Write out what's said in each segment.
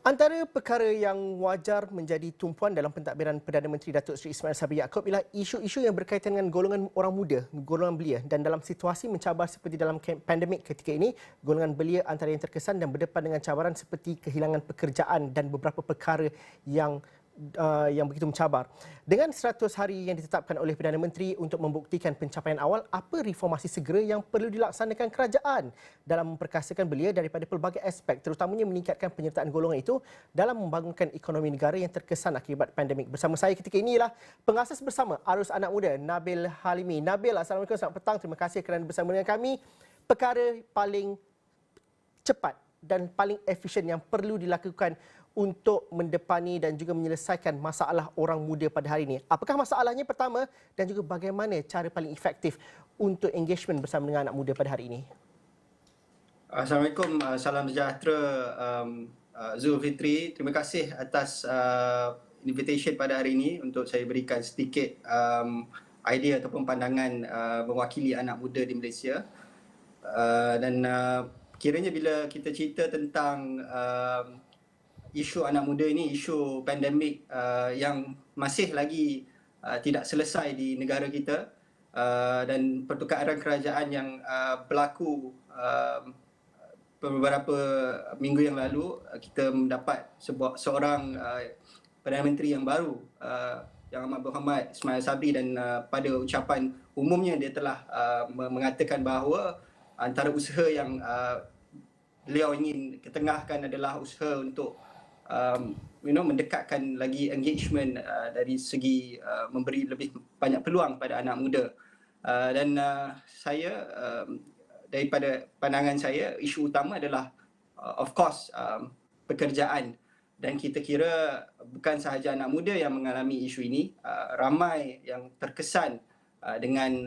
Antara perkara yang wajar menjadi tumpuan dalam pentadbiran Perdana Menteri Datuk Seri Ismail Sabri Yaakob ialah isu-isu yang berkaitan dengan golongan orang muda, golongan belia, dan dalam situasi mencabar seperti dalam pandemik ketika ini, golongan belia antara yang terkesan dan berdepan dengan cabaran seperti kehilangan pekerjaan dan beberapa perkara yang begitu mencabar. Dengan 100 hari yang ditetapkan oleh Perdana Menteri untuk membuktikan pencapaian awal, apa reformasi segera yang perlu dilaksanakan kerajaan dalam memperkasakan belia daripada pelbagai aspek, terutamanya meningkatkan penyertaan golongan itu dalam membangunkan ekonomi negara yang terkesan akibat pandemik. Bersama saya ketika ini ialah pengasas bersama Arus Anak Muda, Nabil Halimi. Nabil, Assalamualaikum, selamat petang. Terima kasih kerana bersama dengan kami. Perkara paling cepat dan paling efisien yang perlu dilakukan untuk mendepani dan juga menyelesaikan masalah orang muda pada hari ini. Apakah masalahnya pertama dan juga bagaimana cara paling efektif untuk engagement bersama dengan anak muda pada hari ini? Assalamualaikum, salam sejahtera Zulfitri. Terima kasih atas invitation pada hari ini untuk saya berikan sedikit idea ataupun pandangan mewakili anak muda di Malaysia. Kiranya bila kita cerita tentang isu anak muda ini, isu pandemik yang masih lagi tidak selesai di negara kita, dan pertukaran kerajaan yang berlaku beberapa minggu yang lalu, kita mendapat seorang Perdana Menteri yang baru, Yang Amat Berhormat Ismail Sabri, dan pada ucapan umumnya dia telah mengatakan bahawa antara usaha yang beliau ingin ketengahkan adalah usaha untuk mendekatkan lagi engagement dari segi memberi lebih banyak peluang pada anak muda. Saya daripada pandangan saya, isu utama adalah of course pekerjaan, dan kita kira bukan sahaja anak muda yang mengalami isu ini, ramai yang terkesan dengan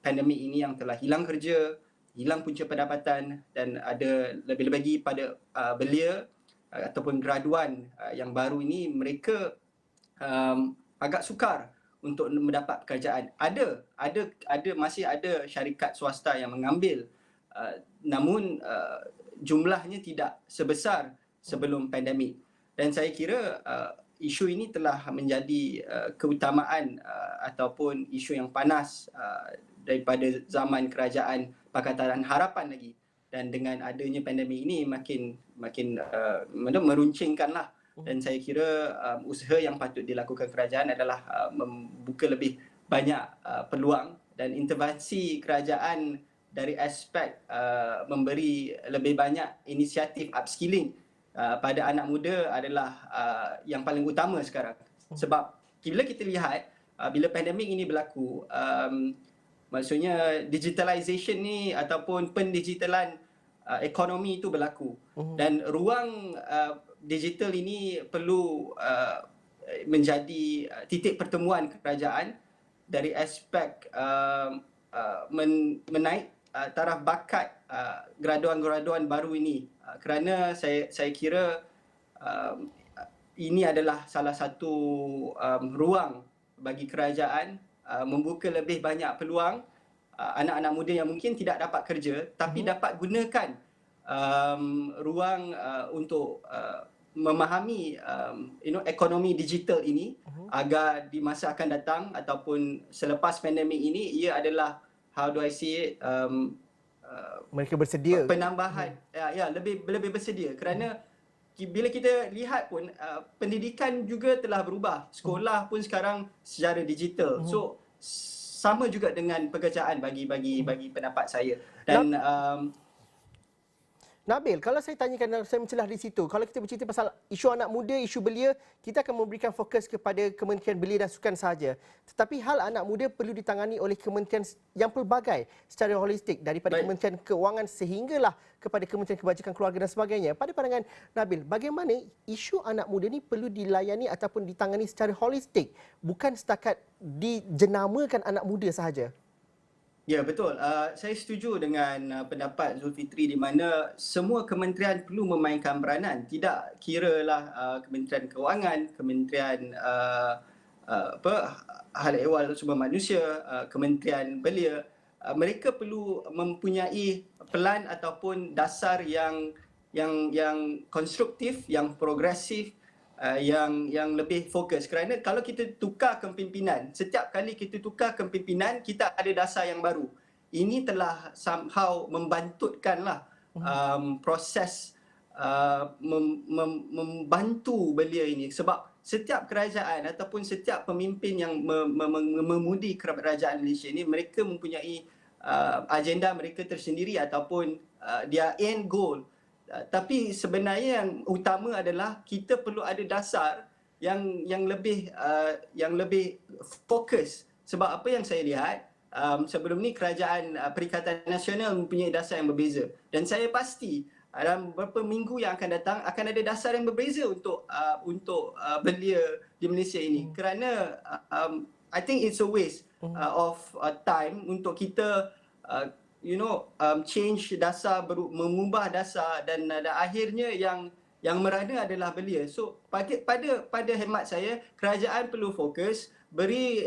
pandemik ini yang telah hilang kerja, hilang punca pendapatan, dan ada lebih-lebih lagi pada belia ataupun graduan yang baru ini, mereka agak sukar untuk mendapat pekerjaan. Masih ada syarikat swasta yang mengambil, namun jumlahnya tidak sebesar sebelum pandemik. Dan saya kira isu ini telah menjadi keutamaan ataupun isu yang panas daripada zaman kerajaan Pakatan Harapan lagi. Dan dengan adanya pandemik ini makin meruncingkanlah. Dan saya kira usaha yang patut dilakukan kerajaan adalah membuka lebih banyak peluang, dan intervensi kerajaan dari aspek memberi lebih banyak inisiatif upskilling pada anak muda adalah yang paling utama sekarang. Sebab bila kita lihat, bila pandemik ini berlaku, maksudnya digitalization ni ataupun pendigitalan ekonomi itu berlaku, dan ruang digital ini perlu menjadi titik pertemuan kerajaan dari aspek menaik taraf bakat graduan-graduan baru ini, kerana saya kira ini adalah salah satu ruang bagi kerajaan membuka lebih banyak peluang anak-anak muda yang mungkin tidak dapat kerja tapi dapat gunakan ruang untuk memahami ekonomi digital ini, agar di masa akan datang ataupun selepas pandemik ini, ia adalah, how do I say it, mereka bersedia penambahan lebih bersedia, kerana bila kita lihat pun pendidikan juga telah berubah. Sekolah pun sekarang secara digital. So sama juga dengan pekerjaan bagi pendapat saya. Dan Nabil, kalau saya tanyakan, saya mencelah di situ. Kalau kita bercerita pasal isu anak muda, isu belia, kita akan memberikan fokus kepada Kementerian Belia dan Sukan sahaja. Tetapi hal anak muda perlu ditangani oleh kementerian yang pelbagai secara holistik, daripada Kementerian Keuangan sehinggalah kepada Kementerian Kebajikan Keluarga dan sebagainya. Pada pandangan Nabil, bagaimana isu anak muda ini perlu dilayani ataupun ditangani secara holistik, bukan setakat dijenamakan anak muda sahaja? Ya, betul. Saya setuju dengan pendapat Zulfitri, di mana semua kementerian perlu memainkan peranan. Tidak kiralah Kementerian Keuangan, Kementerian Hal Ehwal Sumber Manusia, Kementerian Belia, mereka perlu mempunyai pelan ataupun dasar yang yang konstruktif, yang progresif, yang lebih fokus. Kerana kalau kita tukar kepimpinan, setiap kali kita tukar kepimpinan, kita ada dasar yang baru. Ini telah somehow membantutkanlah proses membantu belia ini, sebab setiap kerajaan ataupun setiap pemimpin yang memudi kerajaan Malaysia ini, mereka mempunyai agenda mereka tersendiri ataupun their end goal. Tapi sebenarnya yang utama adalah kita perlu ada dasar yang lebih fokus, sebab apa yang saya lihat sebelum ni kerajaan Perikatan Nasional mempunyai dasar yang berbeza, dan saya pasti dalam beberapa minggu yang akan datang akan ada dasar yang berbeza untuk belia di Malaysia ini. Kerana I think it's a waste of time untuk kita change dasar, mengubah dasar, dan akhirnya yang merana adalah belia. So pada hemat saya, kerajaan perlu fokus, beri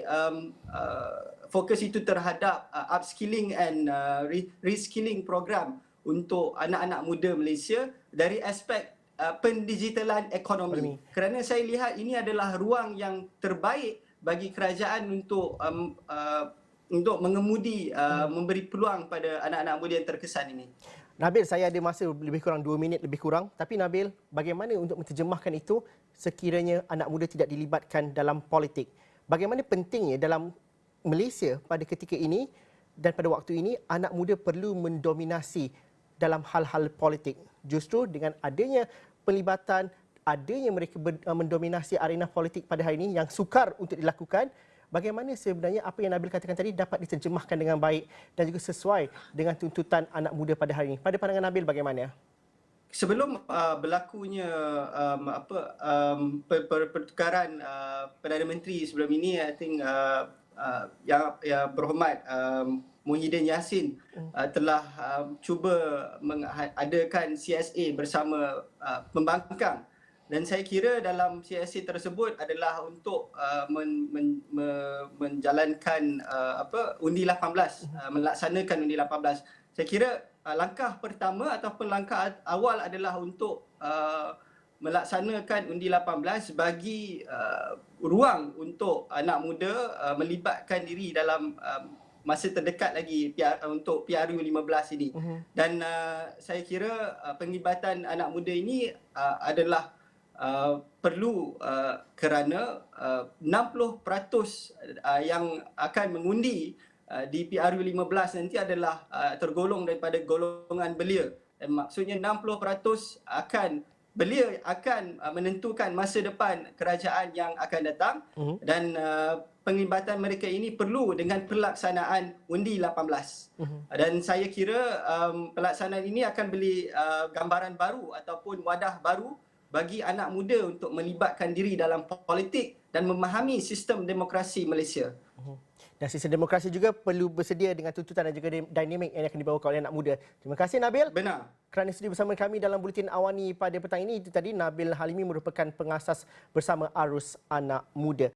fokus itu terhadap upskilling and reskilling program untuk anak-anak muda Malaysia dari aspek pendigitalan ekonomi. Kerana saya lihat ini adalah ruang yang terbaik bagi kerajaan untuk mengemudi, memberi peluang pada anak-anak muda yang terkesan ini. Nabil, saya ada masa lebih kurang 2 minit lebih kurang. Tapi Nabil, bagaimana untuk menterjemahkan itu sekiranya anak muda tidak dilibatkan dalam politik? Bagaimana pentingnya dalam Malaysia pada ketika ini dan pada waktu ini anak muda perlu mendominasi dalam hal-hal politik? Justru dengan adanya pelibatan, adanya mereka mendominasi arena politik pada hari ini yang sukar untuk dilakukan, bagaimana sebenarnya apa yang Nabil katakan tadi dapat diterjemahkan dengan baik dan juga sesuai dengan tuntutan anak muda pada hari ini? Pada pandangan Nabil bagaimana? Sebelum berlakunya pertukaran Perdana Menteri sebelum ini, I think yang berhormat Muhyiddin Yassin telah cuba mengadakan CSA bersama pembangkang, dan saya kira dalam CSA tersebut adalah untuk menjalankan undi 18, melaksanakan undi 18. Saya kira langkah pertama ataupun langkah awal adalah untuk melaksanakan undi 18 bagi ruang untuk anak muda melibatkan diri dalam masa terdekat lagi untuk PRU 15 ini. Dan saya kira penglibatan anak muda ini adalah perlu kerana 60% yang akan mengundi di PRU 15 nanti adalah tergolong daripada golongan belia. Dan maksudnya 60% belia akan menentukan masa depan kerajaan yang akan datang, dan penglibatan mereka ini perlu dengan pelaksanaan undi 18. Dan saya kira pelaksanaan ini akan beri gambaran baru ataupun wadah baru bagi anak muda untuk melibatkan diri dalam politik dan memahami sistem demokrasi Malaysia. Dan sistem demokrasi juga perlu bersedia dengan tuntutan dan juga dinamik yang akan dibawa oleh anak muda. Terima kasih Nabil. Benar. Kerana sudi bersama kami dalam Buletin Awani pada petang ini. Itu tadi Nabil Halimi merupakan pengasas bersama Arus Anak Muda.